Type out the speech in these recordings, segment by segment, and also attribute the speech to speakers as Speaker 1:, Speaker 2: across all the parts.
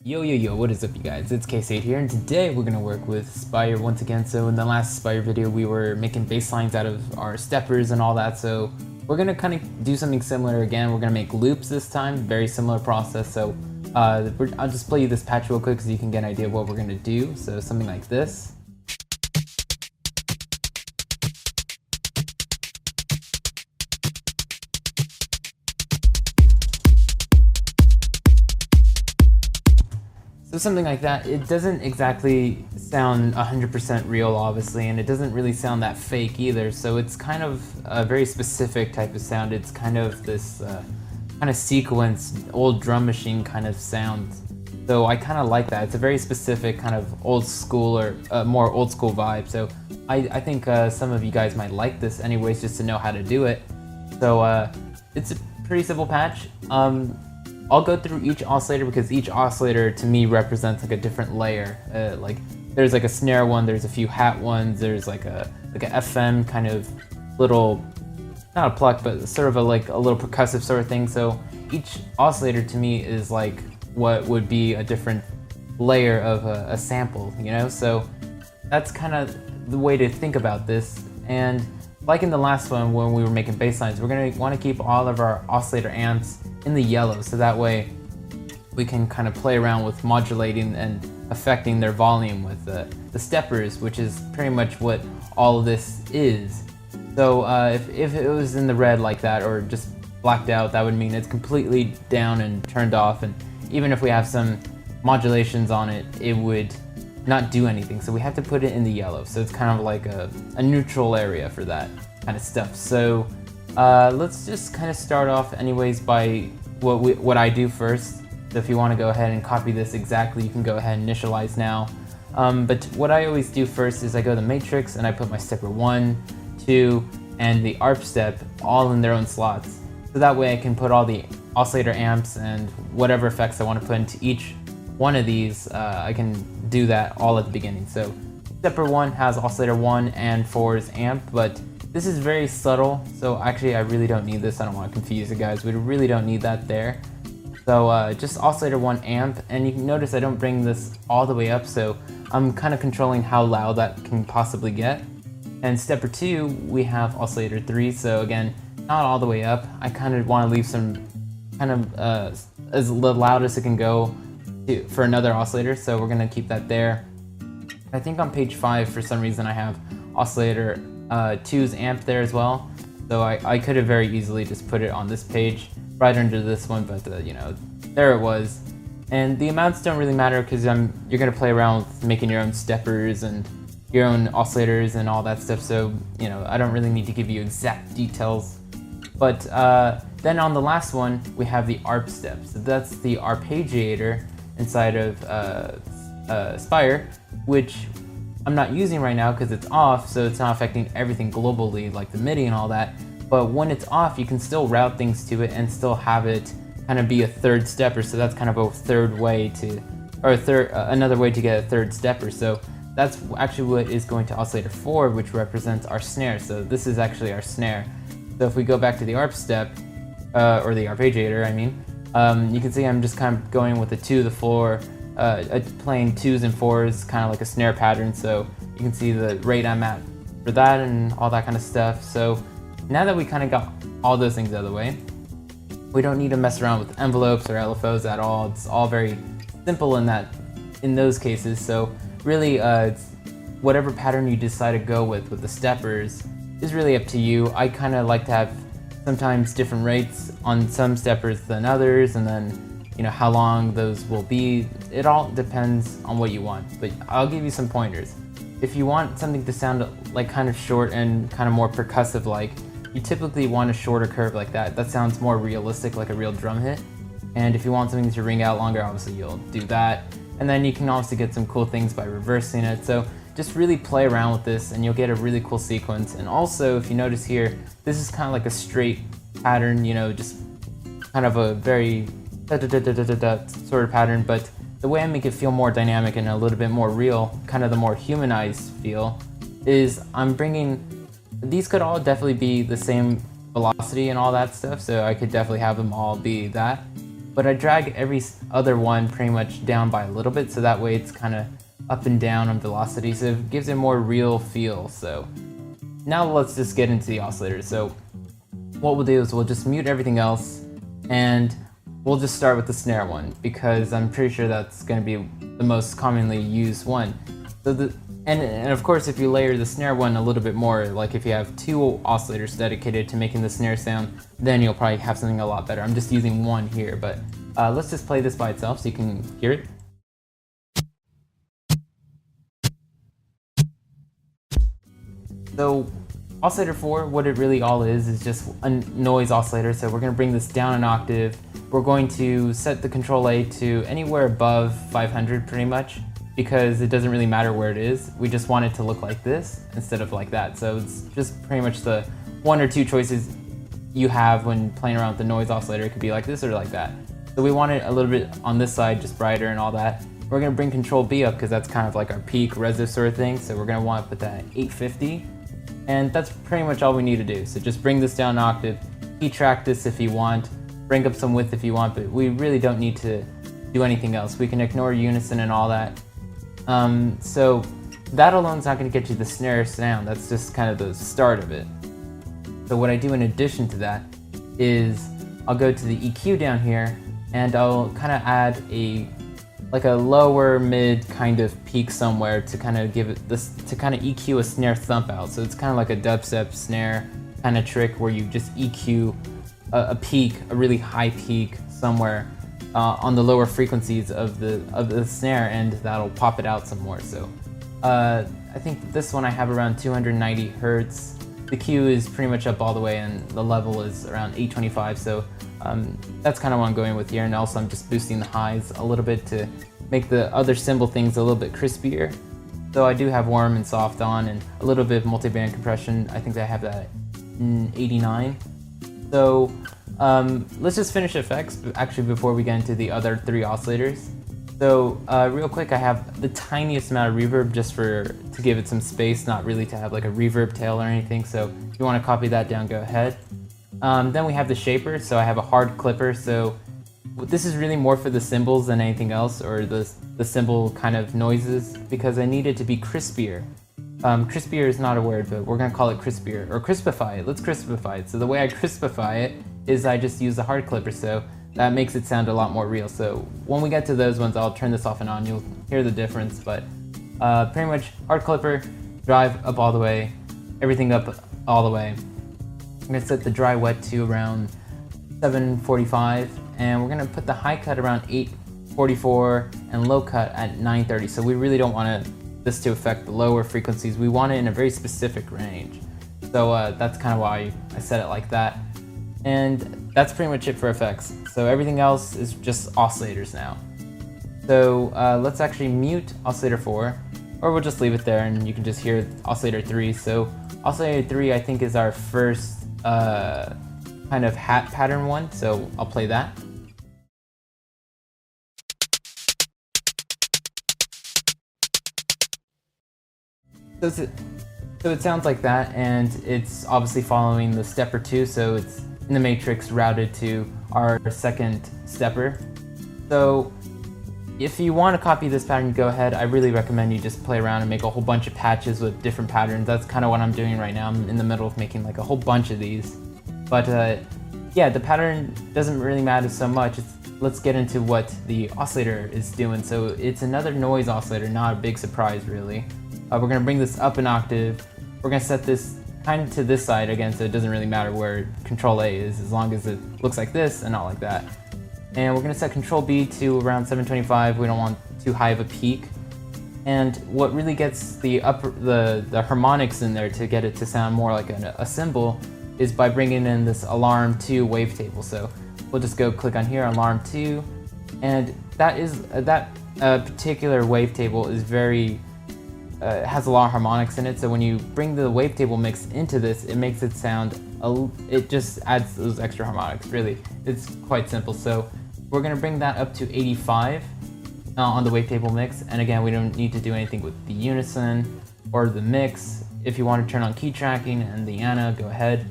Speaker 1: Yo, what is up you guys? It's K8 here, and today we're going to work with Spire once again. So in the last Spire video we were making bass lines out of our steppers and all that, so we're going to kind of do something similar again. We're going to make loops this time, very similar process. So I'll just play you this patch real quick so you can get an idea of what we're going to do. So something like this. So something like that. It doesn't exactly sound 100% real, obviously, and it doesn't really sound that fake either. So it's kind of a very specific type of sound. It's kind of this kind of sequenced old drum machine kind of sound. So I kind of like that. It's a very specific kind of old school or more old school vibe. So I think some of you guys might like this anyways, just to know how to do it. So it's a pretty simple patch. I'll go through each oscillator because each oscillator to me represents like a different layer. Like there's like a snare one, there's a few hat ones, there's like a FM kind of little, not a pluck, but sort of a little percussive sort of thing. So each oscillator to me is like what would be a different layer of a sample, you know? So that's kind of the way to think about this. And like in the last one when we were making bass lines, we're going to want to keep all of our oscillator amps in the yellow, so that way we can kind of play around with modulating and affecting their volume with the steppers, which is pretty much what all of this is. So if it was in the red like that or just blacked out, that would mean it's completely down and turned off, and even if we have some modulations on it, it would not do anything. So we have to put it in the yellow, so it's kind of like a neutral area for that kind of stuff. So let's just kind of start off anyways by what I do first. So if you want to go ahead and copy this exactly, you can go ahead and initialize now. But what I always do first is I go to the matrix and I put my stepper 1, 2, and the ARP step all in their own slots. So that way I can put all the oscillator amps and whatever effects I want to put into each one of these, I can do that all at the beginning. So stepper 1 has oscillator 1 and 4's amp, but this is very subtle, so actually I really don't need this. I don't want to confuse you guys. We really don't need that there. So just oscillator 1 amp, and you can notice I don't bring this all the way up, so I'm kind of controlling how loud that can possibly get. And stepper 2, we have oscillator 3, so again, not all the way up. I kind of want to leave some kind of as loud as it can go for another oscillator, so we're going to keep that there. I think on page 5, for some reason, I have oscillator 2's amp there as well, so I could have very easily just put it on this page right under this one, but you know, there it was. And the amounts don't really matter because you're gonna play around with making your own steppers and your own oscillators and all that stuff, so you know, I don't really need to give you exact details. But then on the last one we have the ARP step, so that's the arpeggiator inside of Spire, which I'm not using right now because it's off, so it's not affecting everything globally like the MIDI and all that. But when it's off, you can still route things to it and still have it kind of be a third stepper. So that's kind of a third way to, or another way to get a third stepper. So that's actually what is going to oscillator 4, which represents our snare. So this is actually our snare. So if we go back to the ARP step, or the arpeggiator, I mean, you can see I'm just kind of going with the 2, the 4, playing 2s and 4s, kind of like a snare pattern. So you can see the rate I'm at for that and all that kind of stuff. So now that we kind of got all those things out of the way, we don't need to mess around with envelopes or LFOs at all. It's all very simple in those cases. So really, it's whatever pattern you decide to go with the steppers is really up to you. I kind of like to have sometimes different rates on some steppers than others, and then you know how long those will be. It all depends on what you want, but I'll give you some pointers. If you want something to sound like kind of short and kind of more percussive like, you typically want a shorter curve like that. That sounds more realistic, like a real drum hit. And if you want something to ring out longer, obviously you'll do that. And then you can also get some cool things by reversing it. So just really play around with this and you'll get a really cool sequence. And also, if you notice here, this is kind of like a straight pattern, you know, just kind of a very sort of pattern, but the way I make it feel more dynamic and a little bit more real, kind of the more humanized feel, is I'm bringing, these could all definitely be the same velocity and all that stuff, so I could definitely have them all be that. but I drag every other one pretty much down by a little bit, so that way it's kind of up and down on velocity, so it gives it a more real feel. So now let's just get into the oscillator. So what we'll do is we'll just mute everything else, and we'll just start with the snare one, because I'm pretty sure that's going to be the most commonly used one. So and of course, if you layer the snare one a little bit more, like if you have 2 oscillators dedicated to making the snare sound, then you'll probably have something a lot better. I'm just using one here, but let's just play this by itself so you can hear it. So Oscillator 4, what it really all is just a noise oscillator. So we're going to bring this down an octave. We're going to set the control A to anywhere above 500 pretty much, because it doesn't really matter where it is. We just want it to look like this instead of like that. So it's just pretty much the 1 or 2 choices you have when playing around with the noise oscillator. It could be like this or like that. So we want it a little bit on this side, just brighter and all that. We're going to bring control B up because that's kind of like our peak reso sort of thing. So we're going to want to put that at 850. And that's pretty much all we need to do. So just bring this down an octave, key track this if you want, bring up some width if you want, but we really don't need to do anything else. We can ignore unison and all that. So that alone is not going to get you the snare sound. That's just kind of the start of it. So what I do in addition to that is I'll go to the EQ down here, and I'll kind of add like a lower mid kind of peak somewhere to kind of give it this, to kind of EQ a snare thump out. So it's kind of like a dubstep snare kind of trick where you just EQ a peak, a really high peak somewhere on the lower frequencies of the snare, and that'll pop it out some more. So I think this one I have around 290 hertz. The Q is pretty much up all the way, and the level is around 825. So that's kind of what I'm going with here, and also I'm just boosting the highs a little bit to make the other cymbal things a little bit crispier. So I do have warm and soft on, and a little bit of multiband compression. I think I have that in 89. So let's just finish effects actually before we get into the other 3 oscillators. So real quick, I have the tiniest amount of reverb just to give it some space, not really to have like a reverb tail or anything. So if you want to copy that down, go ahead. Then we have the shaper. So I have a hard clipper. So this is really more for the cymbals than anything else, or the cymbal kind of noises, because I need it to be crispier. Crispier is not a word, but we're going to call it crispier, or crispify it. Let's crispify it. So the way I crispify it is I just use the hard clipper, so that makes it sound a lot more real. So when we get to those ones, I'll turn this off and on. You'll hear the difference, but pretty much hard clipper, drive up all the way, everything up all the way. I'm going to set the dry wet to around 745, and we're going to put the high cut around 844 and low cut at 930. So we really don't want this to affect the lower frequencies. We want it in a very specific range. So that's kind of why I set it like that. And that's pretty much it for effects. So everything else is just oscillators now. So let's actually mute oscillator 4, or we'll just leave it there and you can just hear oscillator 3. So oscillator 3 I think is our first kind of hat pattern one, so I'll play that. So it sounds like that, and it's obviously following the stepper 2, so it's in the matrix routed to our second stepper. So if you want to copy this pattern, go ahead. I really recommend you just play around and make a whole bunch of patches with different patterns. That's kind of what I'm doing right now. I'm in the middle of making like a whole bunch of these. But yeah, the pattern doesn't really matter so much. Let's get into what the oscillator is doing. So it's another noise oscillator, not a big surprise really. We're going to bring this up an octave. We're going to set this kind of to this side again, so it doesn't really matter where Control A is, as long as it looks like this and not like that. And we're going to set Control B to around 725. We don't want too high of a peak. And what really gets the harmonics in there to get it to sound more like a cymbal is by bringing in this alarm 2 wavetable. So we'll just go click on here, alarm 2, and that particular wavetable is very has a lot of harmonics in it. So when you bring the wavetable mix into this, it makes it sound, it just adds those extra harmonics. Really, it's quite simple. So we're going to bring that up to 85 on the wavetable mix, and again, we don't need to do anything with the unison or the mix. If you want to turn on key tracking and the ana, go ahead.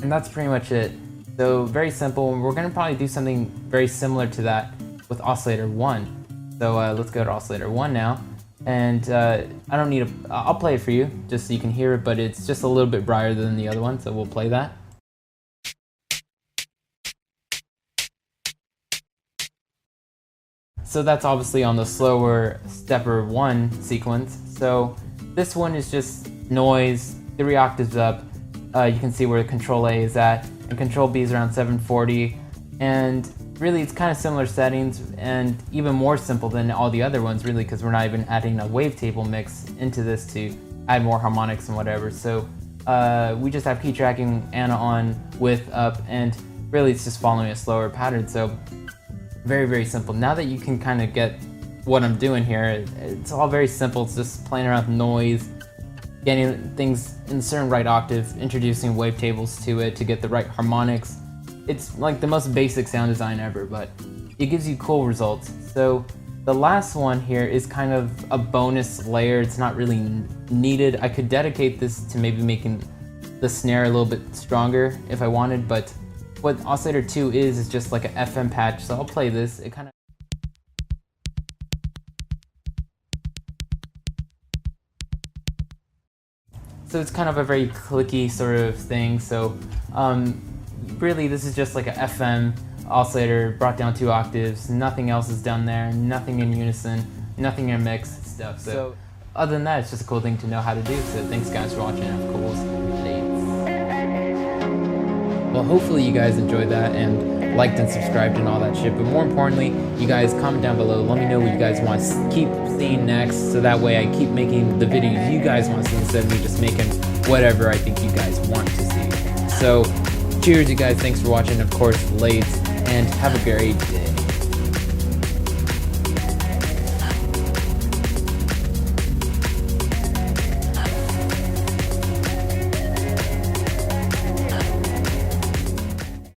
Speaker 1: And that's pretty much it. So very simple, and we're gonna probably do something very similar to that with Oscillator 1. So let's go to Oscillator 1 now. And I don't need I'll play it for you, just so you can hear it, but it's just a little bit brighter than the other one, so we'll play that. So that's obviously on the slower stepper 1 sequence. So this one is just noise, 3 octaves up. You can see where Control A is at, and Control B is around 740. And really it's kind of similar settings, and even more simple than all the other ones, really, because we're not even adding a wavetable mix into this to add more harmonics and whatever. So we just have key tracking, Ana on, width up, and really it's just following a slower pattern. So very, very simple. Now that you can kind of get what I'm doing here, it's all very simple. It's just playing around with noise, getting things in a certain right octave, introducing wavetables to it to get the right harmonics. It's like the most basic sound design ever, but it gives you cool results. So the last one here is kind of a bonus layer. It's not really needed. I could dedicate this to maybe making the snare a little bit stronger if I wanted, but what Oscillator 2 is just like an FM patch, so I'll play this. It kind of So it's kind of a very clicky sort of thing. So really this is just like a FM oscillator brought down 2 octaves. Nothing else is done there, nothing in unison, nothing in mix stuff. So other than that, it's just a cool thing to know how to do. So thanks guys for watching. Have cool dates. Well, hopefully you guys enjoyed that and liked and subscribed and all that shit. But more importantly, you guys comment down below. Let me know what you guys want to keep seeing next, so that way I keep making the videos you guys want to see instead of me just making whatever I think you guys want to see. So cheers, you guys. Thanks for watching. Of course, late, and have a great day.